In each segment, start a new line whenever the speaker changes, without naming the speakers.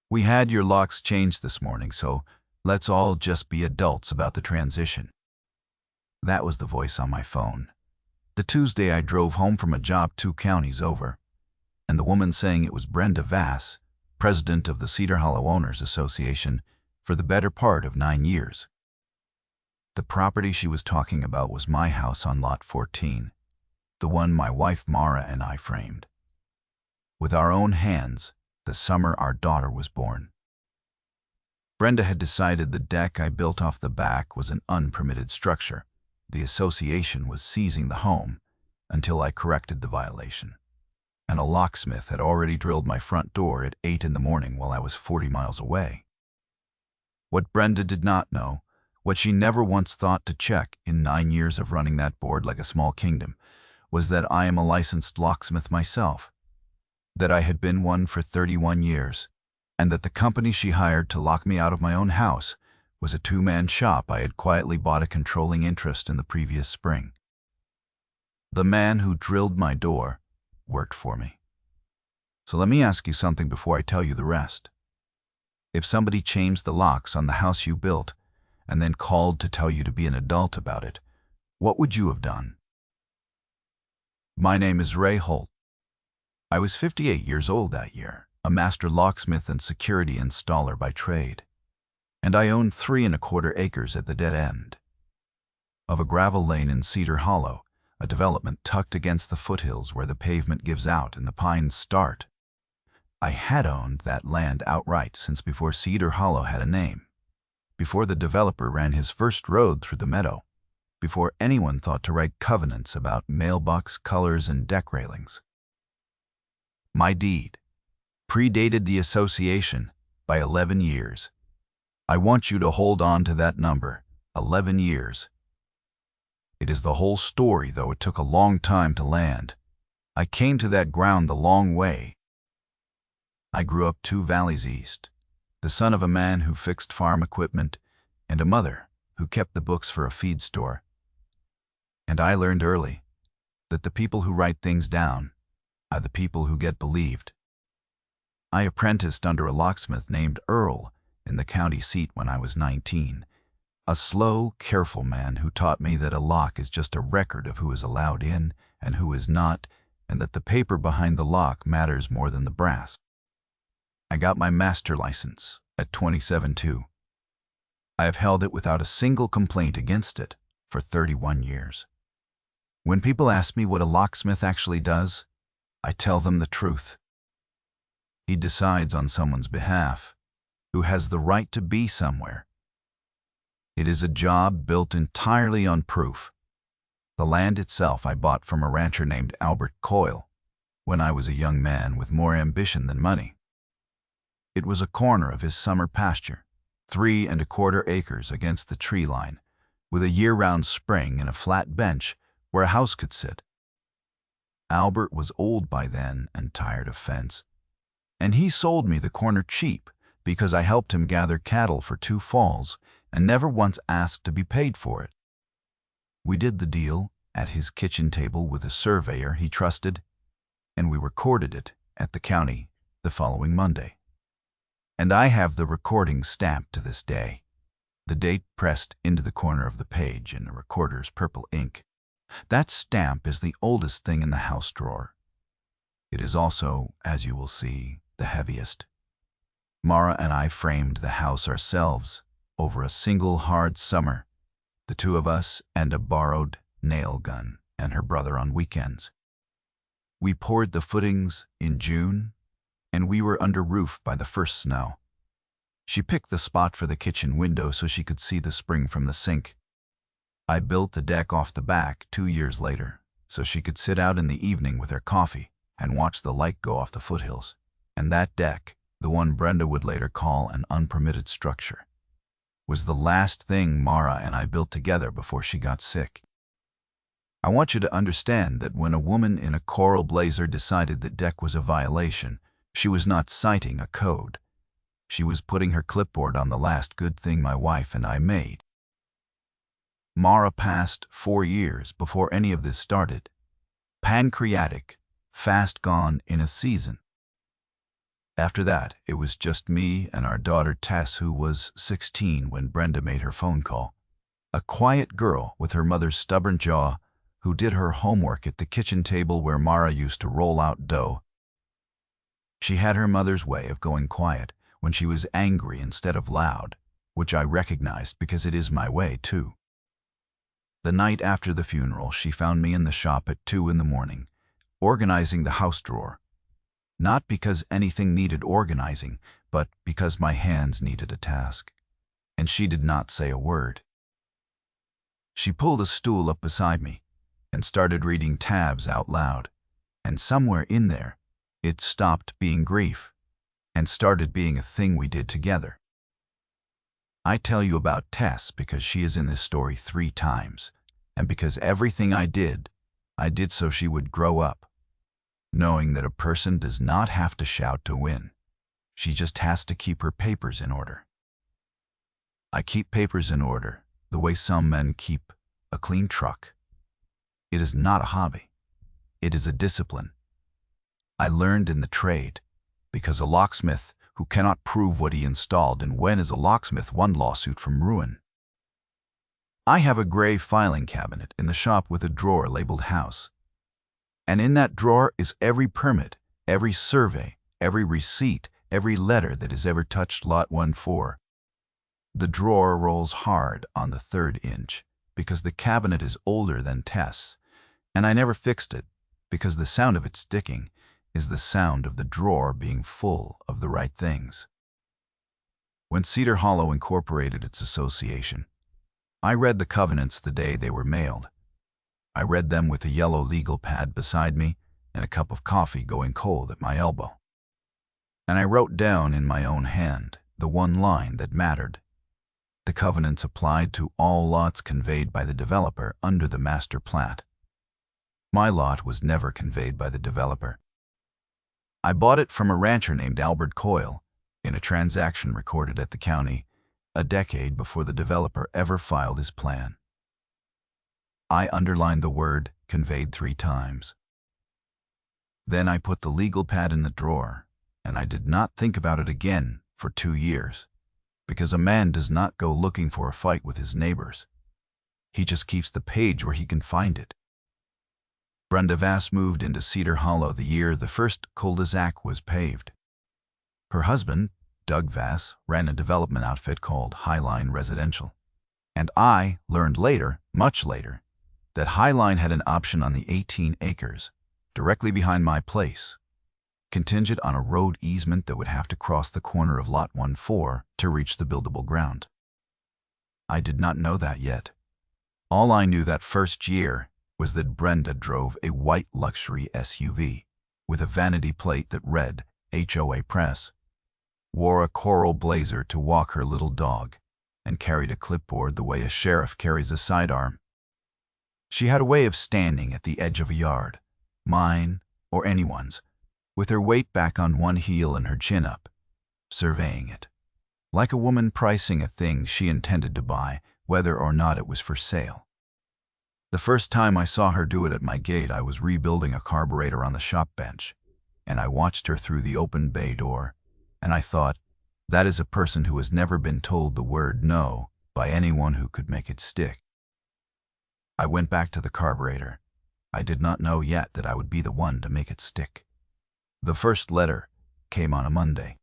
We had your locks changed this morning, so let's all just be adults about the transition. That was the voice on my phone. The Tuesday I drove home from a job 2 counties over, and the woman saying it was Brenda Vass, president of the Cedar Hollow Owners Association, for the better part of 9 years. The property she was talking about was my house on Lot 14, the one my wife Mara and I framed. With our own hands, the summer our daughter was born. Brenda had decided the deck I built off the back was an unpermitted structure. The association was seizing the home until I corrected the violation. And a locksmith had already drilled my front door at 8 in the morning while I was 40 miles away. What Brenda did not know, what she never once thought to check in 9 years of running that board like a small kingdom, was that I am a licensed locksmith myself, that I had been one for 31 years, and that the company she hired to lock me out of my own house was a 2-man shop I had quietly bought a controlling interest in the previous spring. The man who drilled my door worked for me. So let me ask you something before I tell you the rest. If somebody changed the locks on the house you built and then called to tell you to be an adult about it, what would you have done? My name is Ray Holt. I was 58 years old that year, a master locksmith and security installer by trade, and I owned 3¼ acres at the dead end of a gravel lane in Cedar Hollow, a development tucked against the foothills where the pavement gives out and the pines start. I had owned that land outright since before Cedar Hollow had a name, before the developer ran his first road through the meadow, before anyone thought to write covenants about mailbox colors and deck railings. My deed predated the association by 11 years. I want you to hold on to that number, 11 years. It is the whole story, though it took a long time to land. I came to that ground the long way. I grew up 2 valleys east, the son of a man who fixed farm equipment and a mother who kept the books for a feed store. And I learned early that the people who write things down are the people who get believed. I apprenticed under a locksmith named Earl in the county seat when I was 19, a slow, careful man who taught me that a lock is just a record of who is allowed in and who is not, and that the paper behind the lock matters more than the brass. I got my master license at 27 too. I have held it without a single complaint against it for 31 years. When people ask me what a locksmith actually does, I tell them the truth. He decides on someone's behalf, who has the right to be somewhere. It is a job built entirely on proof. The land itself I bought from a rancher named Albert Coyle when I was a young man with more ambition than money. It was a corner of his summer pasture, 3¼ acres against the tree line, with a year-round spring and a flat bench where a house could sit. Albert was old by then and tired of fence, and he sold me the corner cheap because I helped him gather cattle for 2 falls and never once asked to be paid for it. We did the deal at his kitchen table with a surveyor he trusted, and we recorded it at the county the following Monday. And I have the recording stamped to this day, the date pressed into the corner of the page in the recorder's purple ink. That stamp is the oldest thing in the house drawer. It is also, as you will see, the heaviest. Mara and I framed the house ourselves over a single hard summer, the 2 of us and a borrowed nail gun and her brother on weekends. We poured the footings in June, and we were under roof by the first snow. She picked the spot for the kitchen window so she could see the spring from the sink. I built the deck off the back 2 years later so she could sit out in the evening with her coffee and watch the light go off the foothills. And that deck, the one Brenda would later call an unpermitted structure, was the last thing Mara and I built together before she got sick. I want you to understand that when a woman in a coral blazer decided that deck was a violation, she was not citing a code. She was putting her clipboard on the last good thing my wife and I made. Mara passed 4 years before any of this started. Pancreatic, fast gone in a season. After that, it was just me and our daughter Tess, who was 16 when Brenda made her phone call. A quiet girl with her mother's stubborn jaw, who did her homework at the kitchen table where Mara used to roll out dough. She had her mother's way of going quiet when she was angry instead of loud, which I recognized because it is my way too. The night after the funeral, she found me in the shop at 2 in the morning, organizing the house drawer. Not because anything needed organizing, but because my hands needed a task. And she did not say a word. She pulled a stool up beside me and started reading tabs out loud. And somewhere in there, it stopped being grief and started being a thing we did together. I tell you about Tess because she is in this story 3 times, and because everything I did so she would grow up, knowing that a person does not have to shout to win. She just has to keep her papers in order. I keep papers in order the way some men keep a clean truck. It is not a hobby. It is a discipline. I learned in the trade because a locksmith who cannot prove what he installed and when is a locksmith won lawsuit from ruin. I have a gray filing cabinet in the shop with a drawer labeled house. And in that drawer is every permit, every survey, every receipt, every letter that has ever touched Lot 14. The drawer rolls hard on the 3rd inch because the cabinet is older than Tess, and I never fixed it because the sound of it sticking is the sound of the drawer being full of the right things. When Cedar Hollow incorporated its association, I read the covenants the day they were mailed. I read them with a yellow legal pad beside me and a cup of coffee going cold at my elbow. And I wrote down in my own hand the one line that mattered. The covenants applied to all lots conveyed by the developer under the master plat. My lot was never conveyed by the developer. I bought it from a rancher named Albert Coyle in a transaction recorded at the county a decade before the developer ever filed his plan. I underlined the word conveyed 3 times. Then I put the legal pad in the drawer, and I did not think about it again for 2 years, because a man does not go looking for a fight with his neighbors. He just keeps the page where he can find it. Brenda Vass moved into Cedar Hollow the year the first cul-de-sac was paved. Her husband, Doug Vass, ran a development outfit called Highline Residential. And I learned later, much later, that Highline had an option on the 18 acres directly behind my place, contingent on a road easement that would have to cross the corner of Lot 14 to reach the buildable ground. I did not know that yet. All I knew that first year was that Brenda drove a white luxury SUV with a vanity plate that read HOA Press, wore a coral blazer to walk her little dog, and carried a clipboard the way a sheriff carries a sidearm. She had a way of standing at the edge of a yard, mine or anyone's, with her weight back on one heel and her chin up, surveying it, like a woman pricing a thing she intended to buy, whether or not it was for sale. The first time I saw her do it at my gate, I was rebuilding a carburetor on the shop bench, and I watched her through the open bay door, and I thought, that is a person who has never been told the word no by anyone who could make it stick. I went back to the carburetor. I did not know yet that I would be the one to make it stick. The first letter came on a Monday.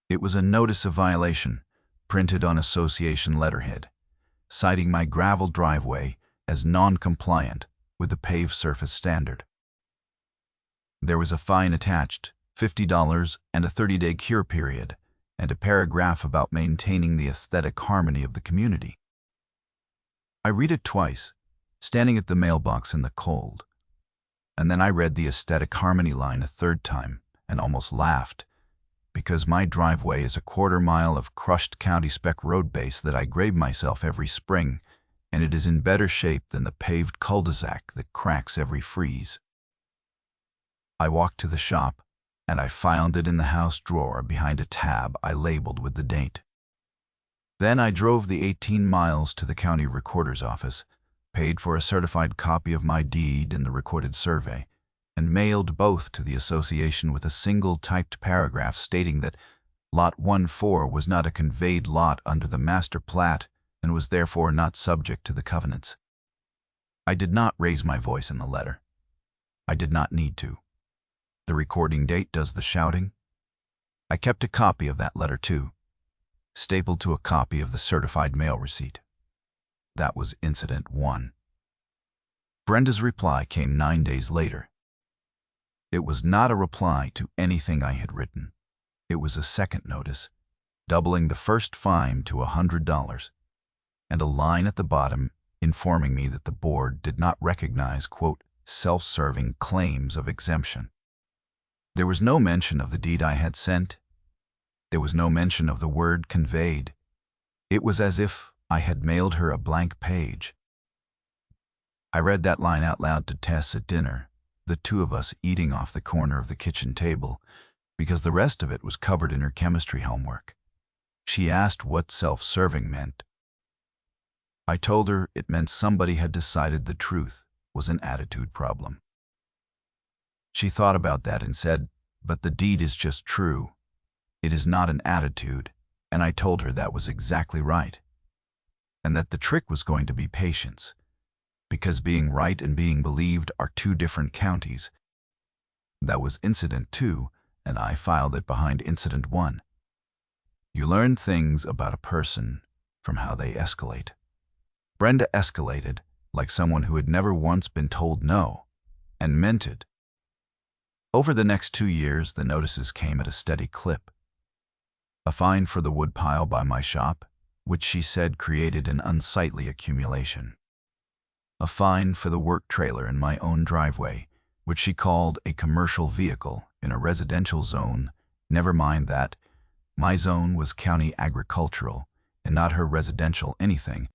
It was a notice of violation, printed on association letterhead, citing my gravel driveway as non-compliant with the paved surface standard. There was a fine attached, $50 and a 30-day cure period, and a paragraph about maintaining the aesthetic harmony of the community. I read it twice, standing at the mailbox in the cold, and then I read the aesthetic harmony line a 3rd time and almost laughed, because my driveway is a 1/4 mile of crushed county spec road base that I grade myself every spring, and it is in better shape than the paved cul-de-sac that cracks every freeze. I walked to the shop, and I found it in the house drawer behind a tab I labeled with the date. Then I drove the 18 miles to the county recorder's office, paid for a certified copy of my deed and the recorded survey, and mailed both to the association with a single typed paragraph stating that Lot 14 was not a conveyed lot under the master plat and was therefore not subject to the covenants. I did not raise my voice in the letter. I did not need to. The recording date does the shouting. I kept a copy of that letter too, stapled to a copy of the certified mail receipt. That was Incident 1. Brenda's reply came 9 days later. It was not a reply to anything I had written. It was a second notice, doubling the first fine to $100, and a line at the bottom informing me that the board did not recognize, quote, self-serving claims of exemption. There was no mention of the deed I had sent. There was no mention of the word conveyed. It was as if I had mailed her a blank page. I read that line out loud to Tess at dinner, the two of us eating off the corner of the kitchen table, because the rest of it was covered in her chemistry homework. She asked what self-serving meant. I told her it meant somebody had decided the truth was an attitude problem. She thought about that and said, "But the deed is just true. It is not an attitude," and I told her that was exactly right, and that the trick was going to be patience, because being right and being believed are two different counties. That was Incident 2, and I filed it behind Incident 1. You learn things about a person from how they escalate. Brenda escalated like someone who had never once been told no, and meant it. Over the next 2 years, the notices came at a steady clip. A fine for the woodpile by my shop, which she said created an unsightly accumulation. A fine for the work trailer in my own driveway, which she called a commercial vehicle in a residential zone. Never mind that. My zone was county agricultural and not her residential anything.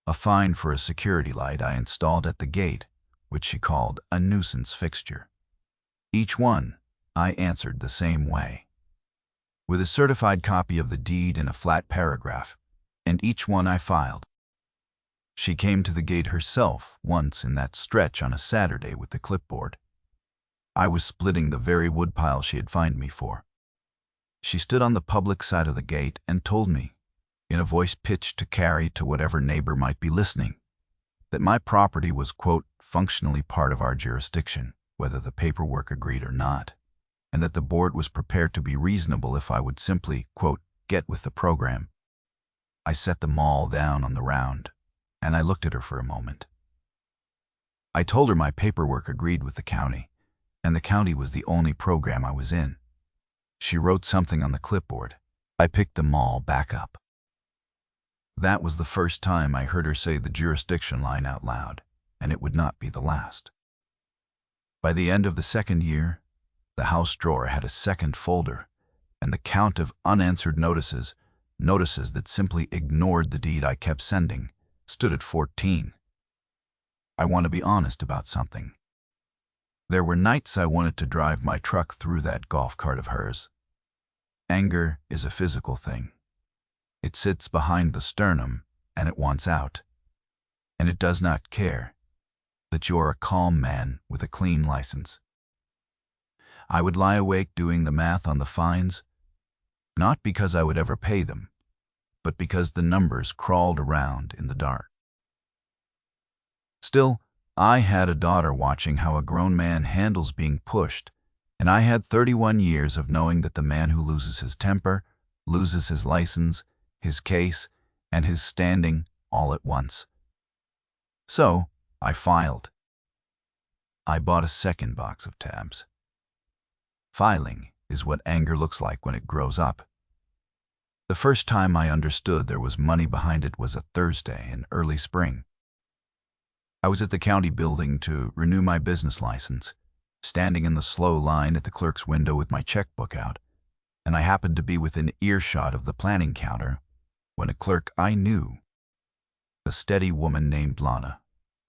A fine for a security light I installed at the gate, which she called a nuisance fixture. Each one I answered the same way, with a certified copy of the deed in a flat paragraph, and each one I filed. She came to the gate herself once in that stretch on a Saturday with the clipboard. I was splitting the very woodpile she had fined me for. She stood on the public side of the gate and told me, in a voice pitched to carry to whatever neighbor might be listening, that my property was, quote, functionally part of our jurisdiction, whether the paperwork agreed or not, and that the board was prepared to be reasonable if I would simply, quote, get with the program. I set them all down on the round, and I looked at her for a moment. I told her my paperwork agreed with the county, and the county was the only program I was in. She wrote something on the clipboard. I picked them all back up. That was the first time I heard her say the jurisdiction line out loud, and it would not be the last. By the end of the second year, the house drawer had a second folder, and the count of unanswered notices that simply ignored the deed I kept sending, stood at 14. I want to be honest about something. There were nights I wanted to drive my truck through that golf cart of hers. Anger is a physical thing. It sits behind the sternum, and it wants out. And it does not care that you are a calm man with a clean license. I would lie awake doing the math on the fines, not because I would ever pay them, but because the numbers crawled around in the dark. Still, I had a daughter watching how a grown man handles being pushed, and I had 31 years of knowing that the man who loses his temper, loses his license, his case, and his standing all at once. So, I filed. I bought a second box of tabs. Filing is what anger looks like when it grows up. The first time I understood there was money behind it was a Thursday in early spring. I was at the county building to renew my business license, standing in the slow line at the clerk's window with my checkbook out, and I happened to be within earshot of the planning counter when a clerk I knew, a steady woman named Lana,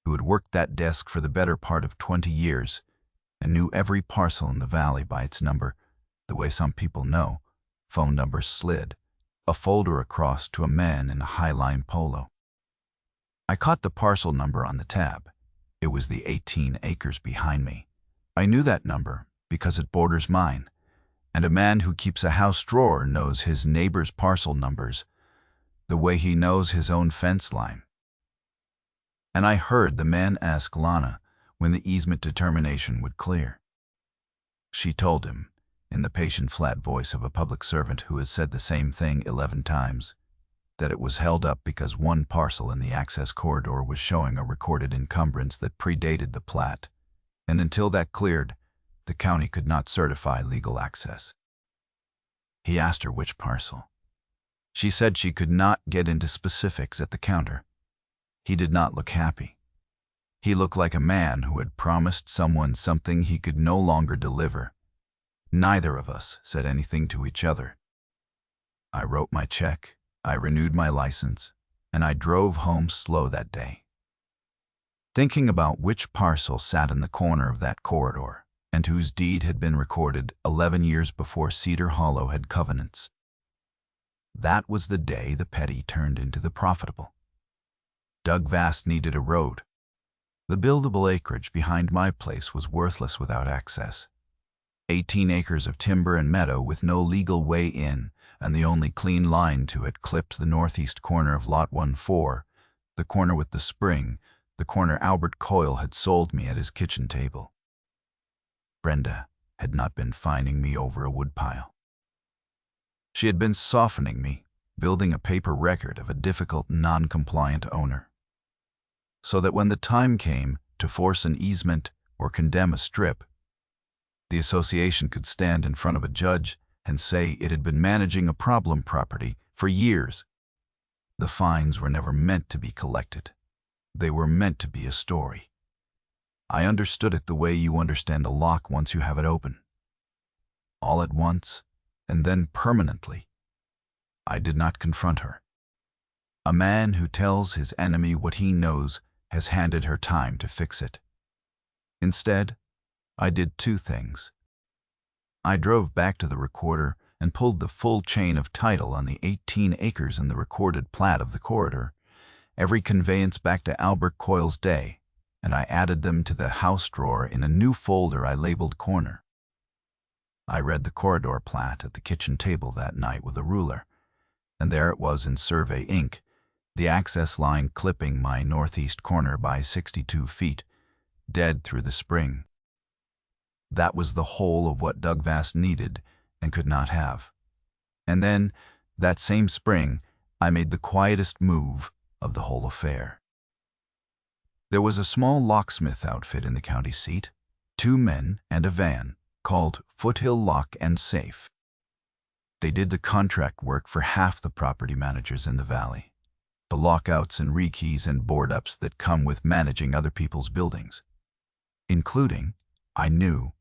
who had worked that desk for the better part of 20 years and knew every parcel in the valley by its number, the way some people know phone numbers slid, a folder across to a man in a high-line polo. I caught the parcel number on the tab. It was the 18 acres behind me, I knew that number because it borders mine, and a man who keeps a house drawer knows his neighbor's parcel numbers the way he knows his own fence line. And I heard the man ask Lana when the easement determination would clear. She told him, in the patient flat voice of a public servant who has said the same thing 11 times, that it was held up because one parcel in the access corridor was showing a recorded encumbrance that predated the plat, and until that cleared, the county could not certify legal access. He asked her which parcel. She said she could not get into specifics at the counter. He did not look happy. He looked like a man who had promised someone something he could no longer deliver. Neither of us said anything to each other. I wrote my check, I renewed my license, and I drove home slow that day, thinking about which parcel sat in the corner of that corridor and whose deed had been recorded 11 years before Cedar Hollow had covenants. That was the day the petty turned into the profitable. Doug Vast needed a road. The buildable acreage behind my place was worthless without access. 18 acres of timber and meadow with no legal way in, and the only clean line to it clipped the northeast corner of Lot 14, the corner with the spring, the corner Albert Coyle had sold me at his kitchen table. Brenda had not been finding me over a woodpile. She had been softening me, building a paper record of a difficult, non-compliant owner, so that when the time came to force an easement or condemn a strip, the association could stand in front of a judge and say it had been managing a problem property for years. The fines were never meant to be collected. They were meant to be a story. I understood it the way you understand a lock once you have it open. All at once, and then permanently. I did not confront her. A man who tells his enemy what he knows has handed her time to fix it. Instead, I did two things. I drove back to the recorder and pulled the full chain of title on the 18 acres in the recorded plat of the corridor, every conveyance back to Albert Coyle's day, and I added them to the house drawer in a new folder I labeled Corner. I read the corridor plat at the kitchen table that night with a ruler, and there it was in survey ink, the access line clipping my northeast corner by 62 feet, dead through the spring. That was the whole of what Doug Vast needed and could not have. And then, that same spring, I made the quietest move of the whole affair. There was a small locksmith outfit in the county seat, 2 men and a van, called Foothill Lock and Safe. They did the contract work for half the property managers in the valley, the lockouts and rekeys and board-ups that come with managing other people's buildings, including, I knew,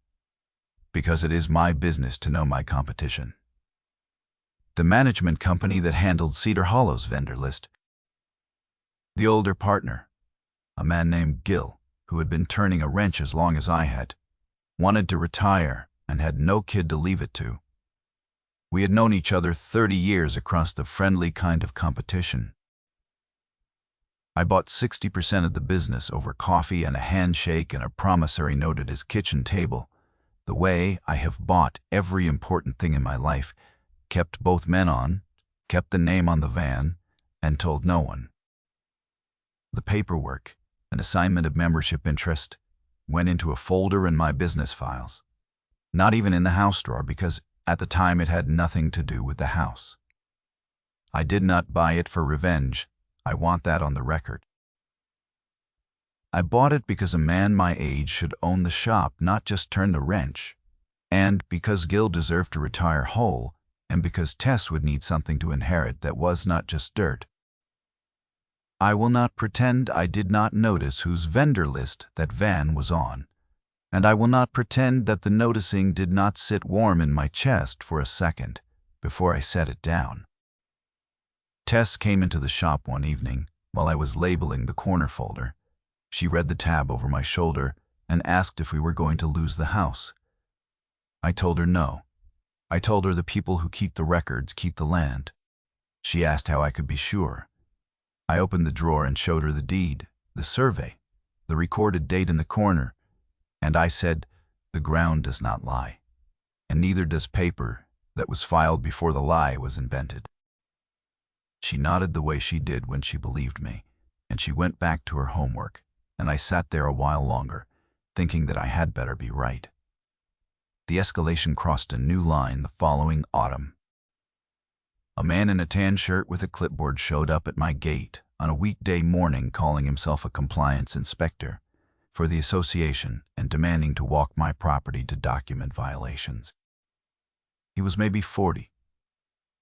because it is my business to know my competition, the management company that handled Cedar Hollow's vendor list. The older partner, a man named Gill, who had been turning a wrench as long as I had, wanted to retire and had no kid to leave it to. We had known each other 30 years across the friendly kind of competition. I bought 60% of the business over coffee and a handshake and a promissory note at his kitchen table, the way I have bought every important thing in my life, kept both men on, kept the name on the van, and told no one. The paperwork, an assignment of membership interest, went into a folder in my business files, not even in the house drawer because at the time it had nothing to do with the house. I did not buy it for revenge. I want that on the record. I bought it because a man my age should own the shop, not just turn the wrench, and because Gil deserved to retire whole, and because Tess would need something to inherit that was not just dirt. I will not pretend I did not notice whose vendor list that van was on, and I will not pretend that the noticing did not sit warm in my chest for a second before I set it down. Tess came into the shop one evening while I was labeling the corner folder. She read the tab over my shoulder and asked if we were going to lose the house. I told her no. I told her the people who keep the records keep the land. She asked how I could be sure. I opened the drawer and showed her the deed, the survey, the recorded date in the corner, and I said, The ground does not lie, and neither does paper that was filed before the lie was invented. She nodded the way she did when she believed me, and she went back to her homework, and I sat there a while longer, thinking that I had better be right. The escalation crossed a new line the following autumn. A man in a tan shirt with a clipboard showed up at my gate on a weekday morning calling himself a compliance inspector for the association and demanding to walk my property to document violations. He was maybe 40,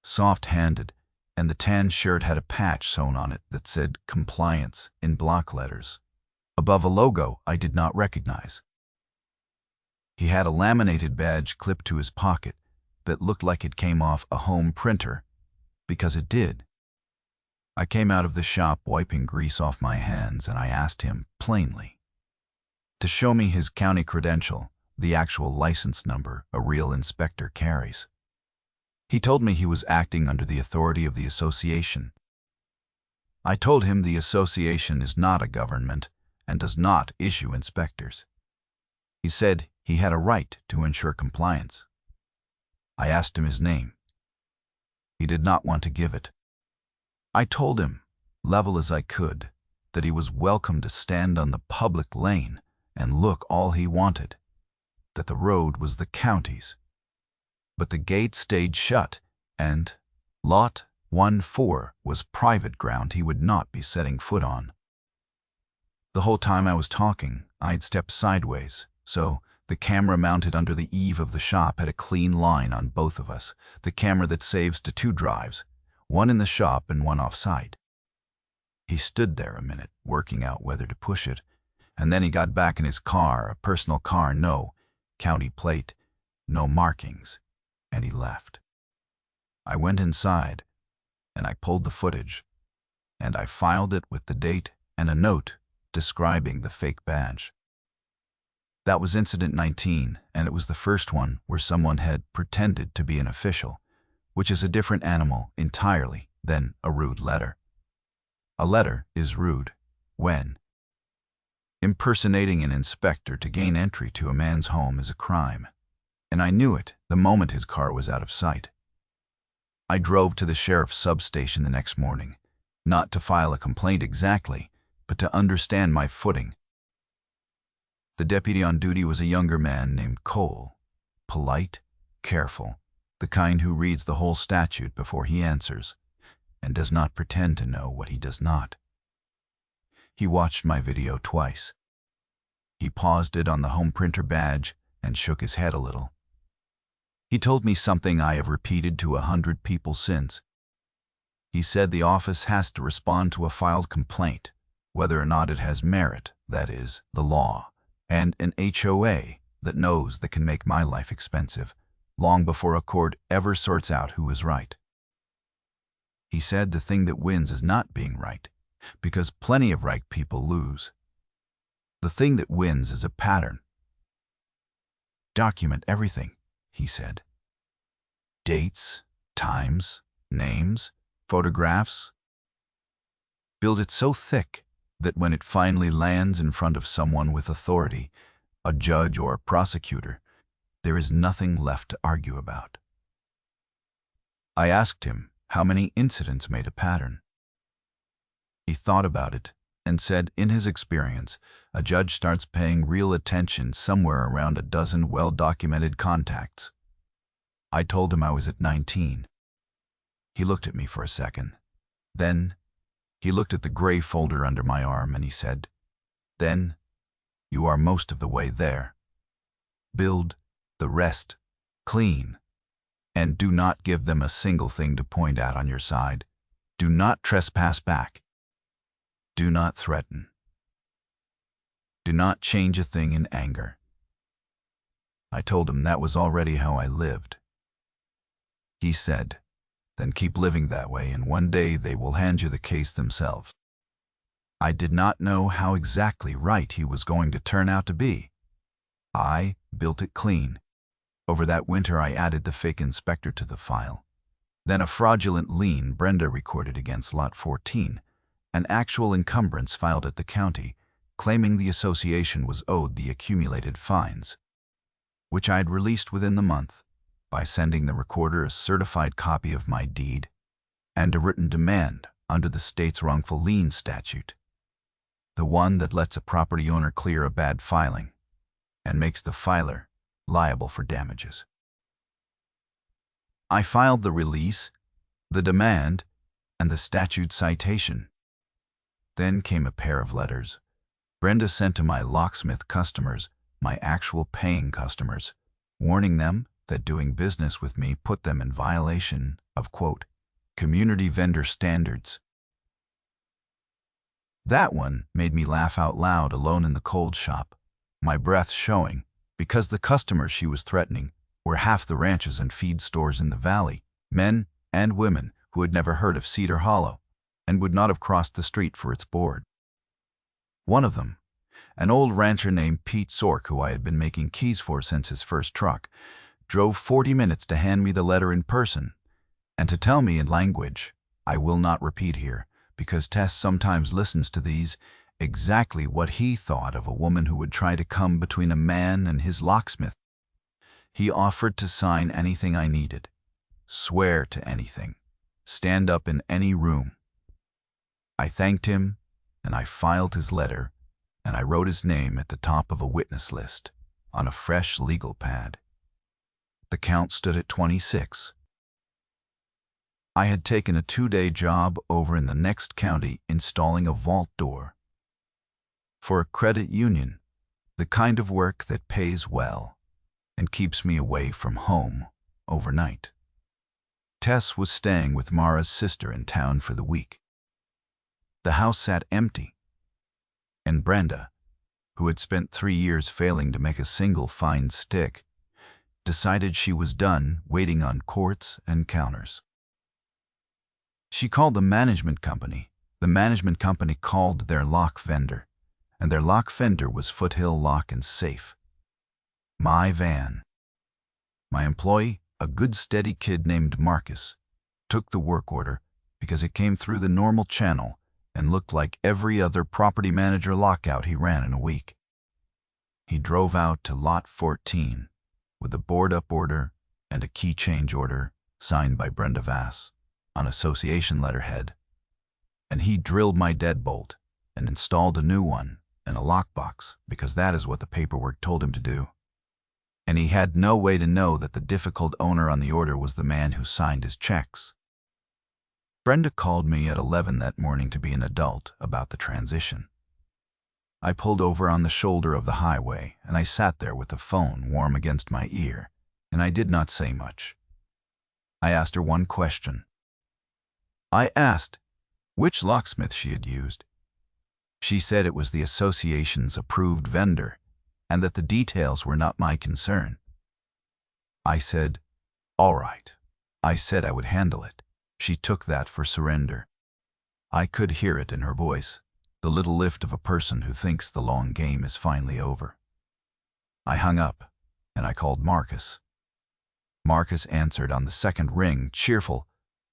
soft-handed, and the tan shirt had a patch sewn on it that said compliance in block letters, above a logo I did not recognize. He had a laminated badge clipped to his pocket that looked like it came off a home printer, because it did. I came out of the shop wiping grease off my hands, and I asked him plainly to show me his county credential, the actual license number a real inspector carries. He told me he was acting under the authority of the association. I told him the association is not a government and does not issue inspectors. He said he had a right to ensure compliance. I asked him his name. He did not want to give it. I told him, level as I could, that he was welcome to stand on the public lane and look all he wanted, that the road was the county's. But the gate stayed shut, and Lot 1-4 was private ground he would not be setting foot on. The whole time I was talking, I'd stepped sideways, so the camera mounted under the eave of the shop had a clean line on both of us, the camera that saves to 2 drives, one in the shop and one off-site. He stood there a minute, working out whether to push it, and then he got back in his car, a personal car, no county plate, no markings, and he left. I went inside, and I pulled the footage, and I filed it with the date and a note describing the fake badge. That was incident 19, and it was the first one where someone had pretended to be an official, which is a different animal entirely than a rude letter. A letter is rude when impersonating an inspector to gain entry to a man's home is a crime, and I knew it the moment his car was out of sight. I drove to the sheriff's substation the next morning, not to file a complaint exactly, but to understand my footing. The deputy on duty was a younger man named Cole, polite, careful, the kind who reads the whole statute before he answers, and does not pretend to know what he does not. He watched my video twice. He paused it on the home printer badge and shook his head a little. He told me something I have repeated to 100 people since. He said the office has to respond to a filed complaint, whether or not it has merit, that is, the law, and an HOA that knows that can make my life expensive, long before a court ever sorts out who is right. He said the thing that wins is not being right, because plenty of right people lose. The thing that wins is a pattern. Document everything, he said. Dates, times, names, photographs. Build it so thick that when it finally lands in front of someone with authority, a judge or a prosecutor, there is nothing left to argue about. I asked him how many incidents made a pattern. He thought about it and said in his experience, a judge starts paying real attention somewhere around a dozen well-documented contacts. I told him I was at 19. He looked at me for a second. Then he looked at the gray folder under my arm and he said, "Then you are most of the way there. Build the rest clean, and do not give them a single thing to point at on your side. Do not trespass back. Do not threaten. Do not change a thing in anger." I told him that was already how I lived. He said, "Then keep living that way, and one day they will hand you the case themselves." I did not know how exactly right he was going to turn out to be. I built it clean. Over that winter I added the fake inspector to the file. Then a fraudulent lien Brenda recorded against Lot 14, an actual encumbrance filed at the county, claiming the association was owed the accumulated fines. which I had released within the month by sending the recorder a certified copy of my deed and a written demand under the state's wrongful lien statute, the one that lets a property owner clear a bad filing and makes the filer liable for damages. I filed the release, the demand, and the statute citation. Then came a pair of letters Brenda sent to my locksmith customers, my actual paying customers, warning them that doing business with me put them in violation of, quote, community vendor standards. That one made me laugh out loud alone in the cold shop, my breath showing, because the customers she was threatening were half the ranches and feed stores in the valley, men and women who had never heard of Cedar Hollow and would not have crossed the street for its board. One of them, an old rancher named Pete Sork, who I had been making keys for since his first truck, drove 40 minutes to hand me the letter in person and to tell me in language I will not repeat here, because Tess sometimes listens to these, exactly what he thought of a woman who would try to come between a man and his locksmith. He offered to sign anything I needed, swear to anything, stand up in any room. I thanked him, and I filed his letter, and I wrote his name at the top of a witness list on a fresh legal pad. The count stood at 26. I had taken a 2-day job over in the next county installing a vault door for a credit union, the kind of work that pays well and keeps me away from home overnight. Tess was staying with Mara's sister in town for the week. The house sat empty, and Brenda, who had spent 3 years failing to make a single fine stick, decided she was done waiting on courts and counters. She called the management company. The management company called their lock vendor, and their lock vendor was Foothill Lock and Safe. My van. My employee, a good steady kid named Marcus, took the work order because it came through the normal channel and looked like every other property manager lockout he ran in a week. He drove out to Lot 14 with a board-up order and a key change order signed by Brenda Vass on association letterhead, and he drilled my deadbolt and installed a new one in a lockbox because that is what the paperwork told him to do. And he had no way to know that the difficult owner on the order was the man who signed his checks. Brenda called me at 11 that morning to be an adult about the transition. I pulled over on the shoulder of the highway, and I sat there with the phone warm against my ear, and I did not say much. I asked her one question. I asked which locksmith she had used. She said it was the association's approved vendor, and that the details were not my concern. I said, all right. I said I would handle it. She took that for surrender. I could hear it in her voice, the little lift of a person who thinks the long game is finally over. I hung up, and I called Marcus. Marcus answered on the second ring, cheerful,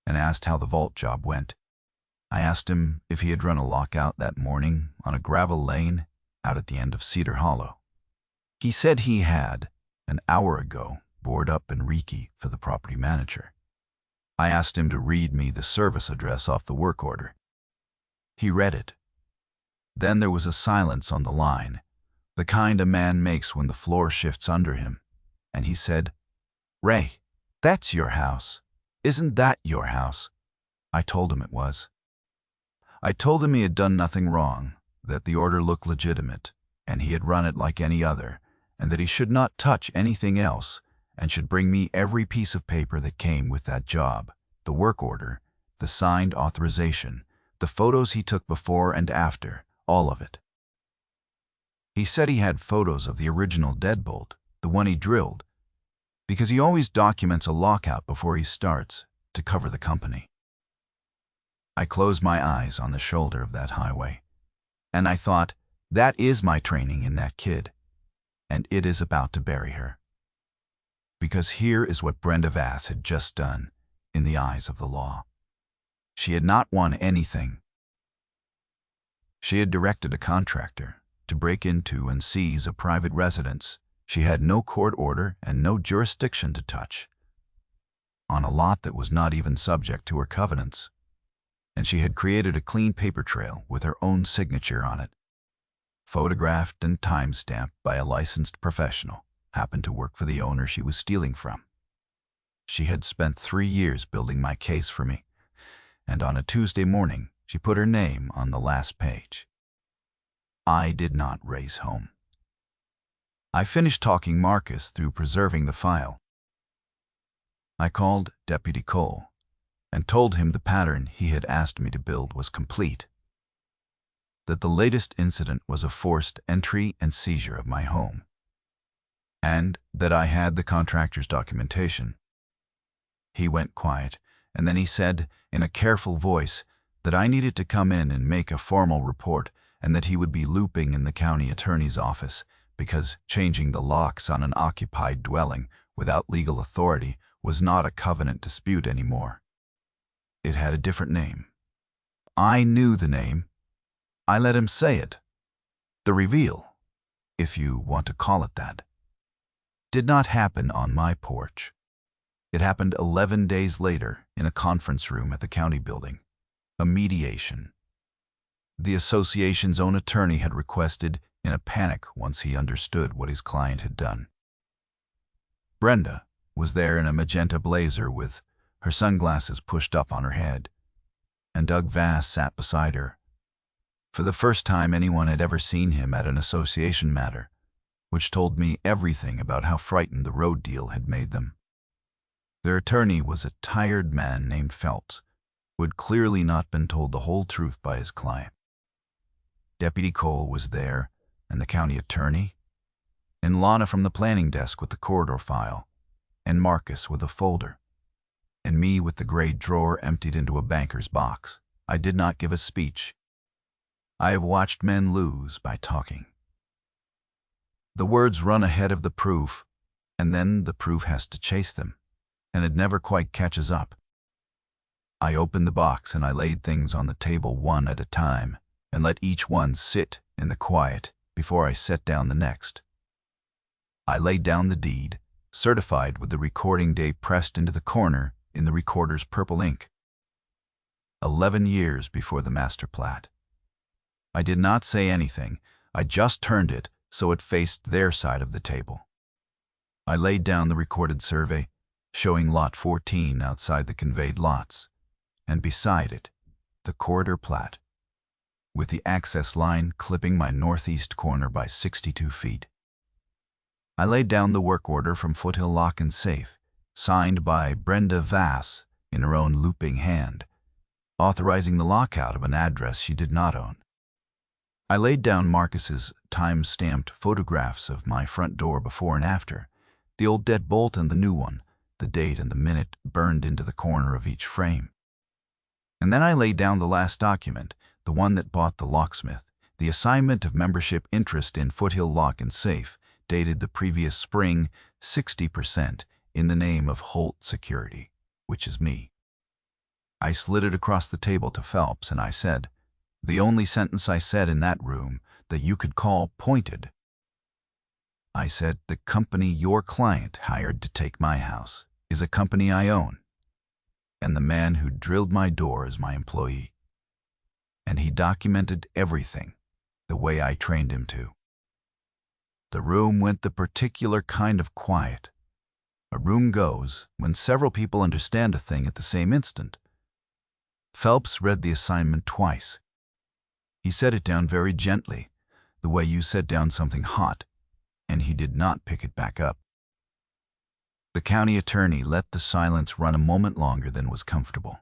and asked how the vault job went. I asked him if he had run a lockout that morning on a gravel lane out at the end of Cedar Hollow. He said he had, an hour ago, board up and recce for the property manager. I asked him to read me the service address off the work order. He read it. Then there was a silence on the line, the kind a man makes when the floor shifts under him, and he said, Ray, that's your house. Isn't that your house? I told him it was. I told him he had done nothing wrong, that the order looked legitimate, and he had run it like any other, and that he should not touch anything else, and should bring me every piece of paper that came with that job, the work order, the signed authorization, the photos he took before and after, all of it. He said he had photos of the original deadbolt, the one he drilled, because he always documents a lockout before he starts to cover the company. I closed my eyes on the shoulder of that highway, and I thought, that is my training in that kid, and it is about to bury her. Because here is what Brenda Vass had just done in the eyes of the law. She had not won anything. She had directed a contractor to break into and seize a private residence She had no court order and no jurisdiction to touch, on a lot that was not even subject to her covenants, and she had created a clean paper trail with her own signature on it, photographed and time-stamped by a licensed professional, happened to work for the owner she was stealing from. She had spent 3 years building my case for me, and on a Tuesday morning, she put her name on the last page. I did not race home. I finished talking Marcus through preserving the file. I called Deputy Cole and told him the pattern he had asked me to build was complete, that the latest incident was a forced entry and seizure of my home, and that I had the contractor's documentation. He went quiet, and then he said, in a careful voice, that I needed to come in and make a formal report, and that he would be looping in the county attorney's office, because changing the locks on an occupied dwelling without legal authority was not a covenant dispute anymore. It had a different name. I knew the name. I let him say it. The reveal, if you want to call it that, did not happen on my porch. It happened 11 days later in a conference room at the county building, a mediation. The association's own attorney had requested in a panic once he understood what his client had done. Brenda was there in a magenta blazer with her sunglasses pushed up on her head, and Doug Vass sat beside her. For the first time anyone had ever seen him at an association matter, which told me everything about how frightened the road deal had made them. Their attorney was a tired man named Phelps, who had clearly not been told the whole truth by his client. Deputy Cole was there, and the county attorney, and Lana from the planning desk with the corridor file, and Marcus with a folder, and me with the gray drawer emptied into a banker's box. I did not give a speech. I have watched men lose by talking. The words run ahead of the proof, and then the proof has to chase them, and it never quite catches up. I opened the box and I laid things on the table one at a time, and let each one sit in the quiet before I set down the next. I laid down the deed, certified with the recording date pressed into the corner in the recorder's purple ink. 11 years before the master plat. I did not say anything. I just turned it so it faced their side of the table. I laid down the recorded survey, showing Lot 14 outside the conveyed lots, and beside it, the corridor plat, with the access line clipping my northeast corner by 62 feet. I laid down the work order from Foothill Lock and Safe, signed by Brenda Vass in her own looping hand, authorizing the lockout of an address she did not own. I laid down Marcus's time-stamped photographs of my front door before and after, the old deadbolt and the new one, the date and the minute burned into the corner of each frame. And then I laid down the last document, the one that bought the Locksmith, the assignment of membership interest in Foothill Lock and Safe, dated the previous spring, 60% in the name of Holt Security, which is me. I slid it across the table to Phelps and I said, the only sentence I said in that room that you could call pointed. I said, the company your client hired to take my house is a company I own, and the man who drilled my door is my employee. And he documented everything the way I trained him to. The room went the particular kind of quiet a room goes when several people understand a thing at the same instant. Phelps read the assignment twice. He set it down very gently, the way you set down something hot, and he did not pick it back up. The county attorney let the silence run a moment longer than was comfortable.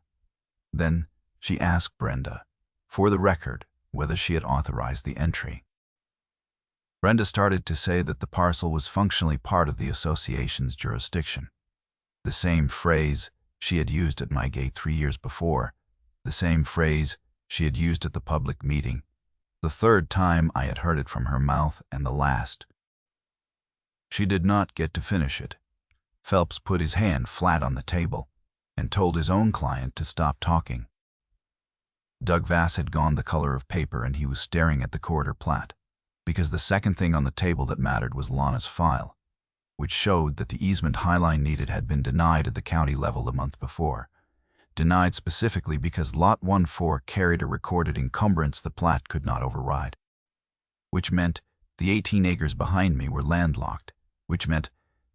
Then she asked Brenda, for the record, whether she had authorized the entry. Brenda started to say that the parcel was functionally part of the association's jurisdiction. The same phrase she had used at my gate 3 years before, the same phrase she had used at the public meeting, the third time I had heard it from her mouth and the last. She did not get to finish it. Phelps put his hand flat on the table and told his own client to stop talking. Doug Vass had gone the color of paper and he was staring at the corridor plat, because the second thing on the table that mattered was Lana's file. which showed that the easement highline needed had been denied at the county level the month before. Denied specifically because Lot 14 carried a recorded encumbrance the plat could not override. Which meant the 18 acres behind me were landlocked, which meant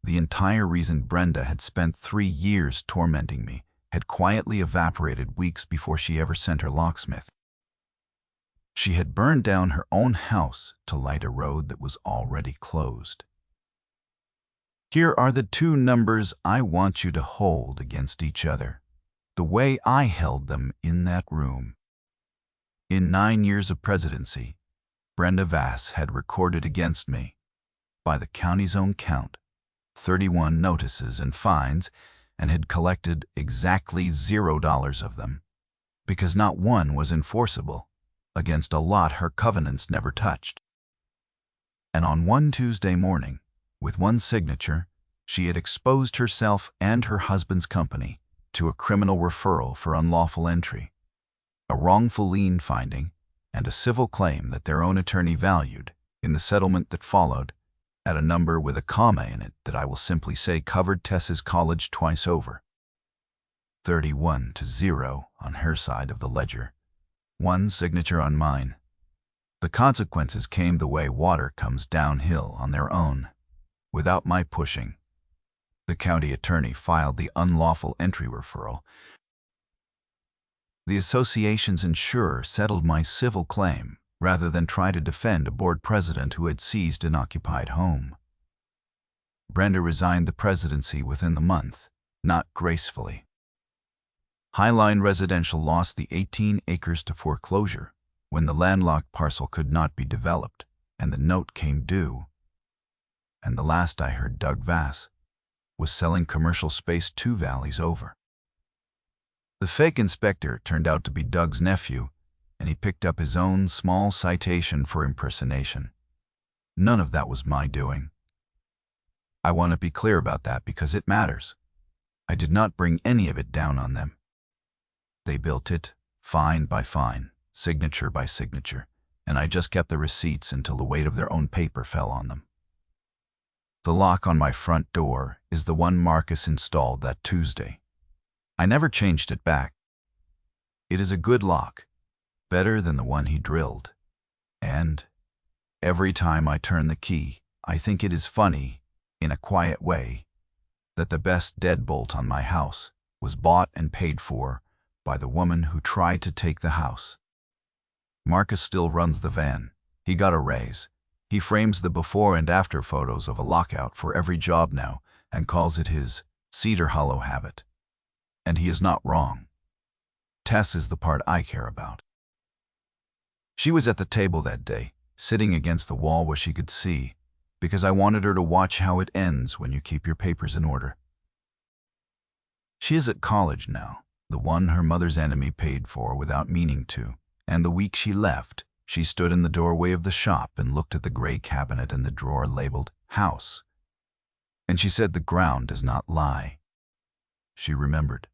the entire reason Brenda had spent 3 years tormenting me had quietly evaporated weeks before she ever sent her locksmith. She had burned down her own house to light a road that was already closed. Here are the 2 numbers I want you to hold against each other, the way I held them in that room. In 9 years of presidency, Brenda Vass had recorded against me, by the county's own count, 31 notices and fines, and had collected exactly $0 of them, because not one was enforceable against a lot her covenants never touched. And on one Tuesday morning, with one signature, she had exposed herself and her husband's company to a criminal referral for unlawful entry, a wrongful lien finding, and a civil claim that their own attorney valued in the settlement that followed at a number with a comma in it that I will simply say covered Tess's college twice over. 31-0 on her side of the ledger, 1 signature on mine. The consequences came the way water comes downhill on their own, without my pushing. The county attorney filed the unlawful entry referral. The association's insurer settled my civil claim rather than try to defend a board president who had seized an occupied home. Brenda resigned the presidency within the month, not gracefully. Highline Residential lost the 18 acres to foreclosure when the landlocked parcel could not be developed and the note came due. And the last I heard, Doug Vass was selling commercial space 2 valleys over. The fake inspector turned out to be Doug's nephew, and he picked up his own small citation for impersonation. None of that was my doing. I want to be clear about that because it matters. I did not bring any of it down on them. They built it, fine by fine, signature by signature, and I just kept the receipts until the weight of their own paper fell on them. The lock on my front door is the one Marcus installed that Tuesday. I never changed it back. It is a good lock, better than the one he drilled. And every time I turn the key, I think it is funny, in a quiet way, that the best deadbolt on my house was bought and paid for by the woman who tried to take the house. Marcus still runs the van. He got a raise. He frames the before and after photos of a lockout for every job now and calls it his Cedar Hollow habit. And he is not wrong. Tess is the part I care about. She was at the table that day, sitting against the wall where she could see, because I wanted her to watch how it ends when you keep your papers in order. She is at college now, the one her mother's enemy paid for without meaning to, and the week she left, she stood in the doorway of the shop and looked at the gray cabinet and the drawer labeled House. And she said the ground does not lie. She remembered.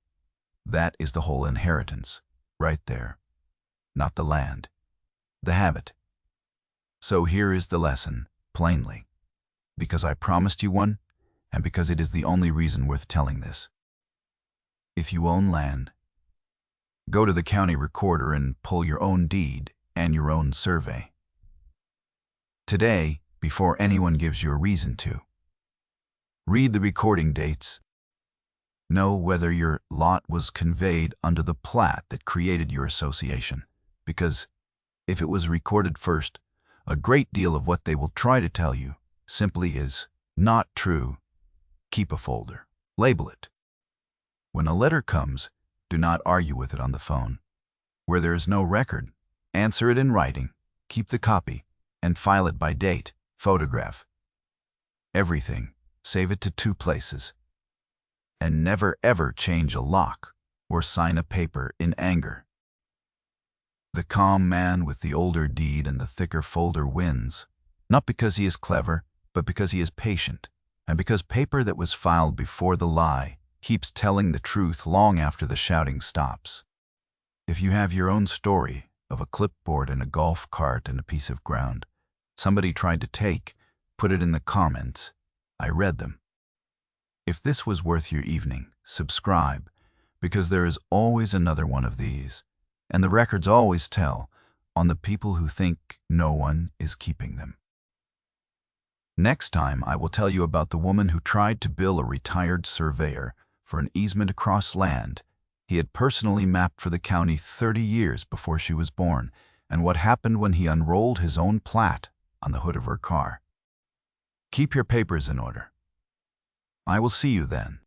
That is the whole inheritance, right there. Not the land. The habit. So here is the lesson, plainly. Because I promised you one, and because it is the only reason worth telling this. If you own land, go to the county recorder and pull your own deed and your own survey. Today, before anyone gives you a reason to. Read the recording dates. Know whether your lot was conveyed under the plat that created your association, because if it was recorded first, a great deal of what they will try to tell you simply is not true. Keep a folder. Label it. When a letter comes, do not argue with it on the phone. Where there is no record, answer it in writing, keep the copy, and file it by date, photograph. Everything, save it to 2 places. And never ever change a lock or sign a paper in anger. The calm man with the older deed and the thicker folder wins, not because he is clever, but because he is patient, and because paper that was filed before the lie keeps telling the truth long after the shouting stops. If you have your own story of a clipboard and a golf cart and a piece of ground somebody tried to take, put it in the comments. I read them. If this was worth your evening, subscribe, because there is always another one of these, and the records always tell on the people who think no one is keeping them. Next time, I will tell you about the woman who tried to bill a retired surveyor for an easement across land he had personally mapped for the county 30 years before she was born, and what happened when he unrolled his own plat on the hood of her car. Keep your papers in order. I will see you then.